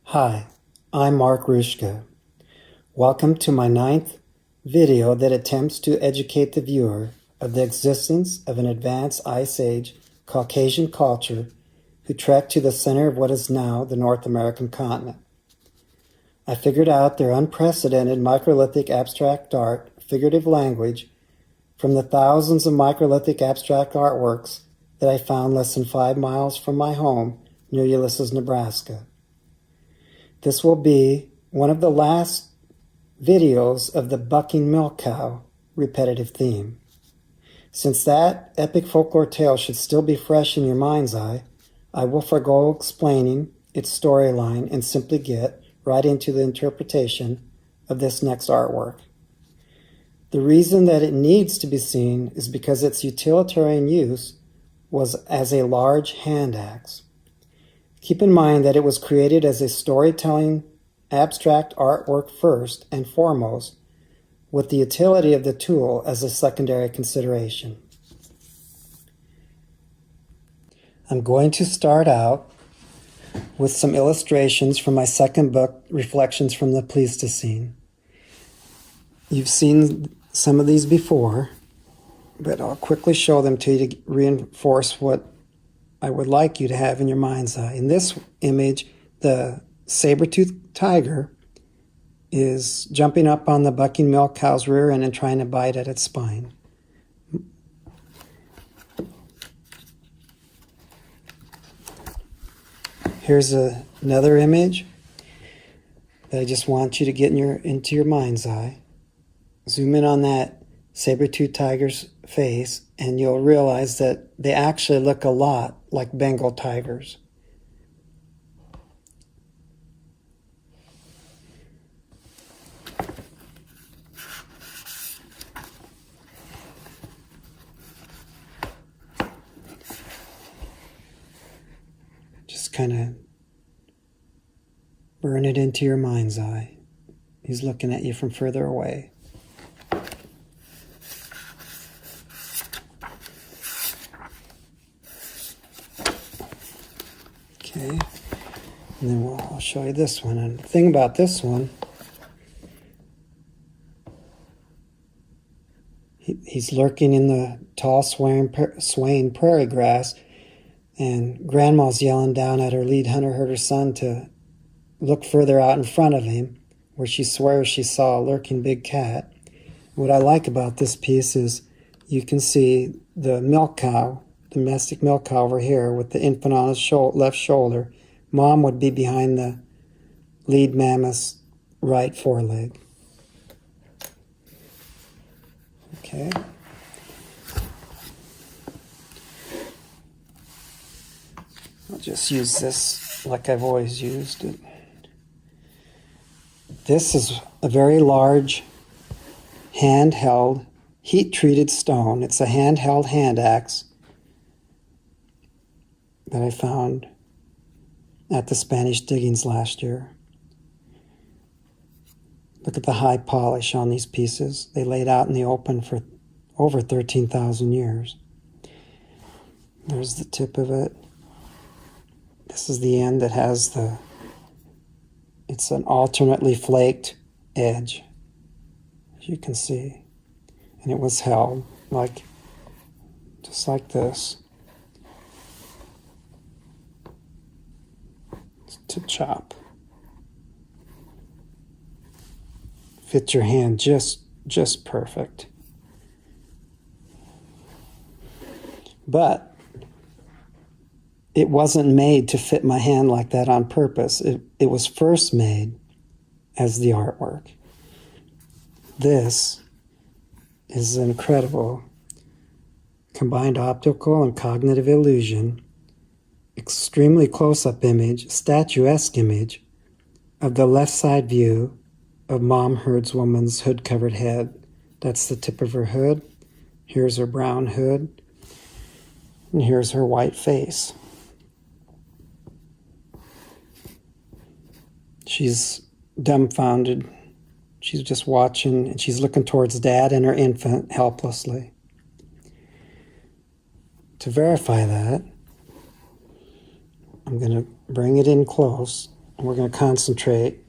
Hi, I'm Mark Rushka. Welcome to my 9th video that attempts to educate the viewer of the existence of an advanced Ice Age Caucasian culture who trekked to the center of what is now the North American continent. I figured out their unprecedented microlithic abstract art, figurative language, from the thousands of microlithic abstract artworks that I found less than 5 miles from my home near Ulysses, Nebraska. This will be one of the last videos of the bucking milk cow repetitive theme. Since that epic folklore tale should still be fresh in your mind's eye, I will forego explaining its storyline and simply get right into the interpretation of this next artwork. The reason that it needs to be seen is because its utilitarian use was as a large hand axe. Keep in mind that it was created as a storytelling abstract artwork first and foremost, with the utility of the tool as a secondary consideration. I'm going to start out with some illustrations from my second book, Reflections from the Pleistocene. You've seen some of these before, but I'll quickly show them to you to reinforce what I would like you to have in your mind's eye. In this image, the saber-toothed tiger is jumping up on the bucking milk cow's rear end and trying to bite at its spine. Here's another image that I just want you to get into your mind's eye. Zoom in on that saber-toothed tiger's face, and you'll realize that they actually look a lot like Bengal tigers. Just kind of burn it into your mind's eye. He's looking at you from further away. Okay, and then I'll show you this one. And the thing about this one, he's lurking in the tall swaying prairie grass, and Grandma's yelling down at her lead hunter-herder son to look further out in front of him, where she swears she saw a lurking big cat. What I like about this piece is you can see the milk cow, domestic milk cow over here with the infant on his left shoulder. Mom would be behind the lead mammoth's right foreleg. Okay. I'll just use this like I've always used it. This is a very large handheld heat-treated stone. It's a handheld hand axe that I found at the Spanish diggings last year. Look at the high polish on these pieces. They laid out in the open for over 13,000 years. There's the tip of it. This is the end that has it's an alternately flaked edge, as you can see. And it was held just like this, to chop. Fits your hand just perfect. But it wasn't made to fit my hand like that on purpose. It was first made as the artwork. This is an incredible combined optical and cognitive illusion, extremely close-up image, statuesque image of the left side view of Mom herdswoman's hood-covered head. That's the tip of her hood. Here's her brown hood. And here's her white face. She's dumbfounded. She's just watching, and she's looking towards Dad and her infant helplessly. To verify that, I'm going to bring it in close And we're going to concentrate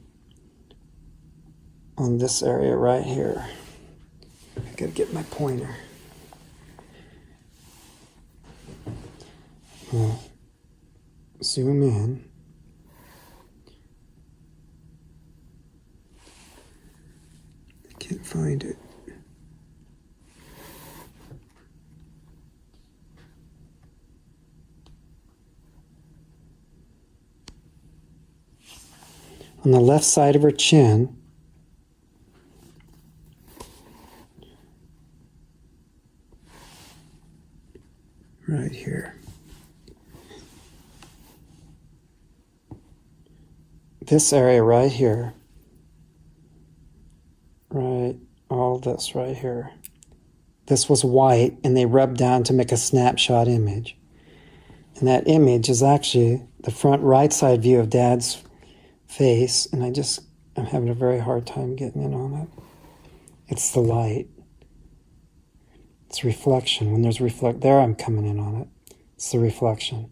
on this area right here. I gotta get my pointer. Now, zoom in. I can't find it. On the left side of her chin, right here. This area right here, right, all this right here. This was white, and they rubbed down to make a snapshot image. And that image is actually the front right side view of Dad's face, and I'm having a very hard time getting in on it. It's the light. It's reflection. When there's there I'm coming in on it. It's the reflection.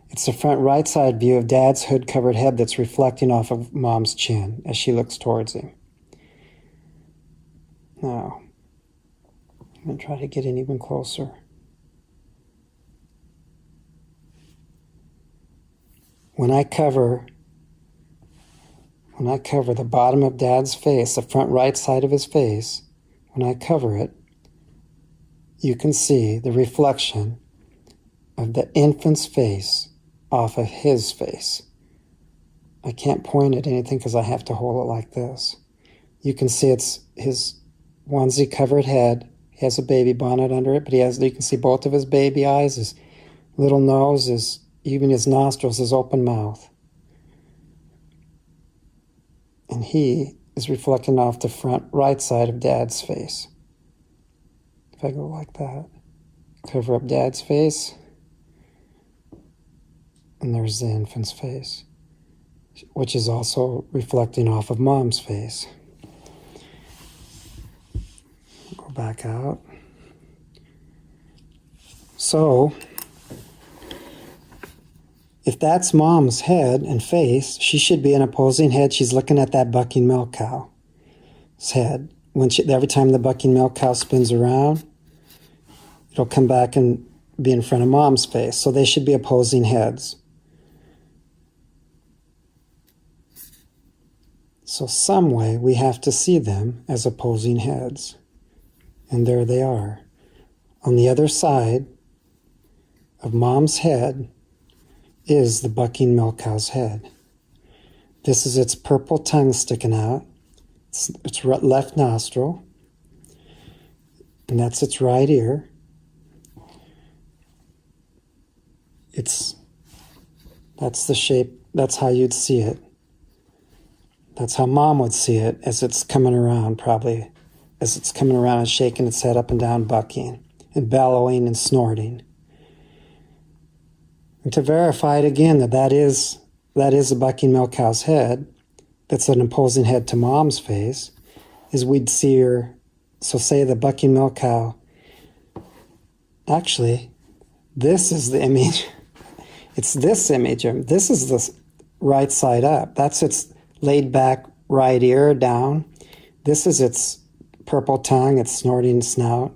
It's the front right side view of Dad's hood-covered head that's reflecting off of Mom's chin as she looks towards him. Now, I'm going to try to get in even closer. When I cover the bottom of Dad's face, the front right side of his face, when I cover it, you can see the reflection of the infant's face off of his face. I can't point at anything because I have to hold it like this. You can see it's his onesie covered head. He has a baby bonnet under it, but you can see both of his baby eyes, his little nose, even his nostrils, his open mouth. And he is reflecting off the front right side of Dad's face. If I go like that, cover up Dad's face, and there's the infant's face, which is also reflecting off of Mom's face. Go back out. So, if that's Mom's head and face, she should be an opposing head. She's looking at that bucking milk cow's head. Every time the bucking milk cow spins around, it'll come back and be in front of Mom's face. So they should be opposing heads. So some way we have to see them as opposing heads. And there they are. On the other side of Mom's head is the bucking milk cow's head. This is its purple tongue sticking out. Its left nostril. And that's its right ear. That's the shape, that's how you'd see it. That's how Mom would see it as it's coming around, probably. As it's coming around and shaking its head up and down, bucking, and bellowing and snorting. And to verify it again that is a bucking milk cow's head, that's an opposing head to Mom's face, is we'd see her, so say the bucking milk cow, actually, this is the image. It's this image. This is the right side up. That's its laid back right ear down. This is its purple tongue, its snorting snout,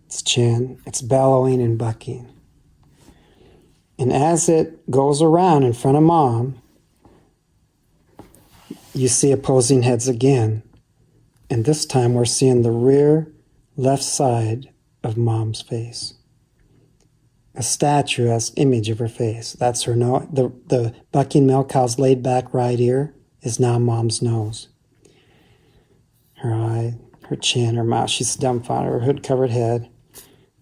its chin, its bellowing and bucking. And as it goes around in front of Mom, you see opposing heads again. And this time we're seeing the rear left side of Mom's face. A statuesque image of her face. That's her nose. The bucking milk cow's laid back right ear is now Mom's nose. Her eye, her chin, her mouth. She's dumbfounded. Her hood-covered head.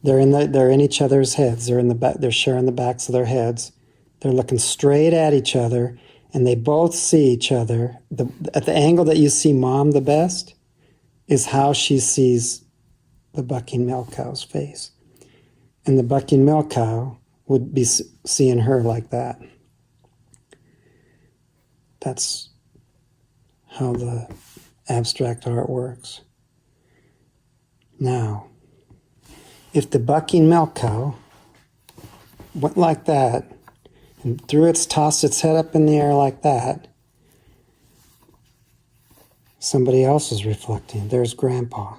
They're in each other's heads. They're sharing the backs of their heads. They're looking straight at each other, and they both see each other. At the angle that you see Mom the best is how she sees the bucking milk cow's face. And the bucking milk cow would be seeing her like that. That's how the abstract art works. Now, if the bucking milk cow went like that And through its tossed its head up in the air like that, somebody else is reflecting. There's Grandpa.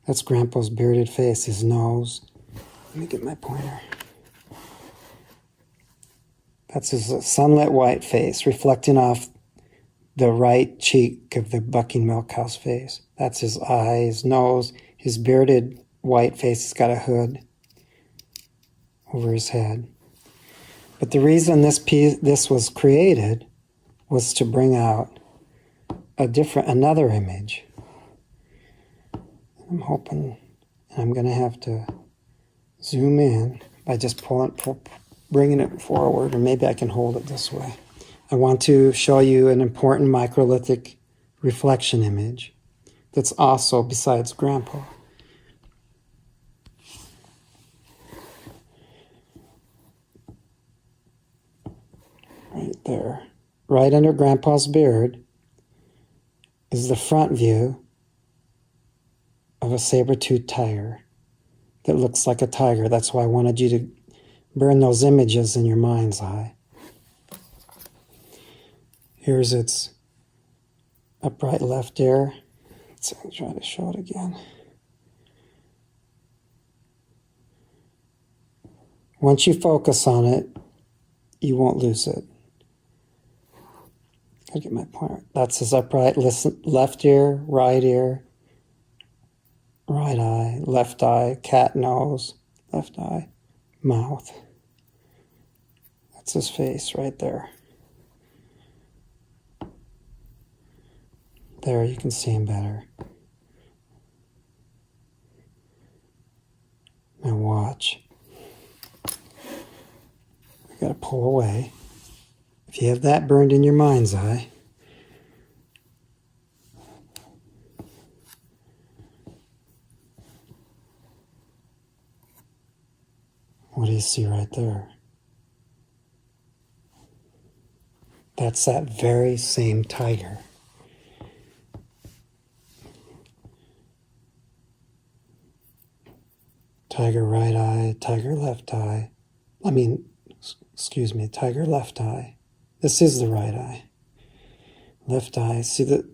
That's Grandpa's bearded face, his nose. Let me get my pointer. That's his sunlit white face reflecting off the right cheek of the bucking milk cow's face. That's his eyes, nose, his bearded white face has got a hood over his head. But the reason this was created was to bring out another image. I'm hoping, and I'm going to have to zoom in by just bringing it forward, or maybe I can hold it this way. I want to show you an important microlithic reflection image that's also besides Grandpa. Right there. Right under Grandpa's beard is the front view of a saber-toothed tiger that looks like a tiger. That's why I wanted you to burn those images in your mind's eye. Here's its upright left ear. Let's try to show it again. Once you focus on it, you won't lose it. Gotta get my pointer. That's his upright left ear, right eye, left eye, cat nose, left eye, mouth. That's his face right there. There, you can see him better. Now watch. You gotta pull away. If you have that burned in your mind's eye, what do you see right there? That's that very same tiger. Tiger right eye, tiger left eye. Tiger left eye. This is the right eye. Left eye. See the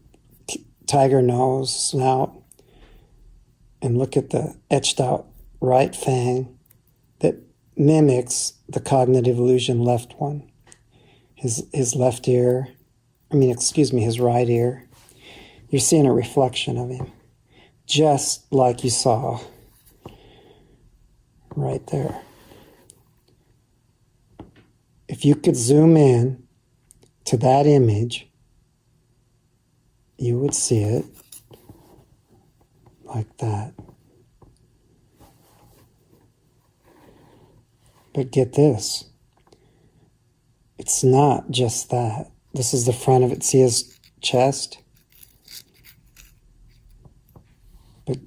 tiger nose, snout, and look at the etched out right fang that mimics the cognitive illusion left one. His left ear, his right ear. You're seeing a reflection of him, just like you saw right there. If you could zoom in to that image, you would see it like that. But get this, it's not just that. This is the front of it. See his chest? But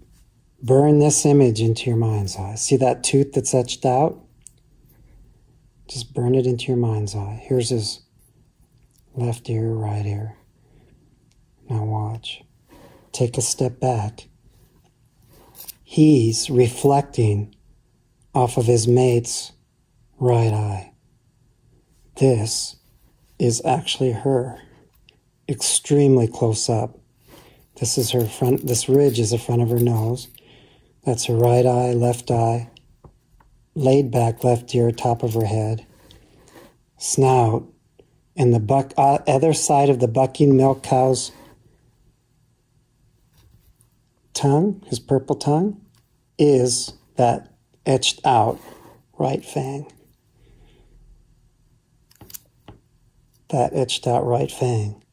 burn this image into your mind's eye. See that tooth that's etched out? Just burn it into your mind's eye. Here's his left ear, right ear. Now watch. Take a step back. He's reflecting off of his mate's right eye. This is actually her, extremely close up. This is her front, this ridge is the front of her nose. That's her right eye, laid back left ear, top of her head, snout, and the other side of the bucking milk cow's tongue, his purple tongue, is that etched out right fang. That etched out right fang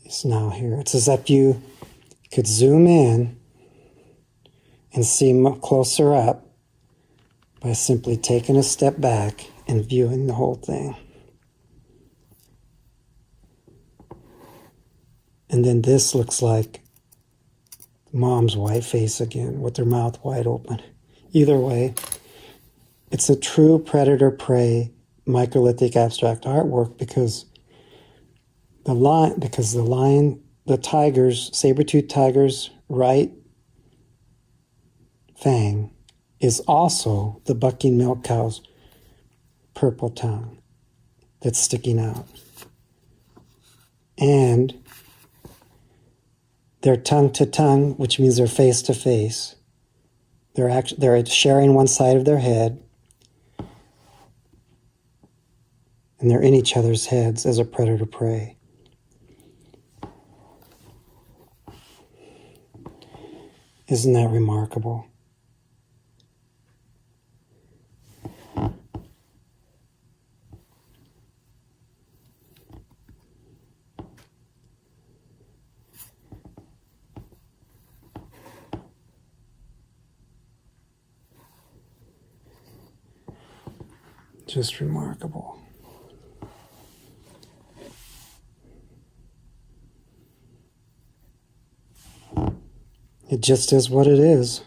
is now here. It's as if you could zoom in and see closer up by simply taking a step back and viewing the whole thing. And then this looks like Mom's white face again with her mouth wide open. Either way, it's a true predator-prey microlithic abstract artwork because the tiger's, saber-toothed tiger's right fang is also the bucking milk cow's purple tongue that's sticking out. And they're tongue to tongue, which means they're face to face. They're sharing one side of their head, and they're in each other's heads as a predator-prey. Isn't that remarkable? Just remarkable. It just is what it is.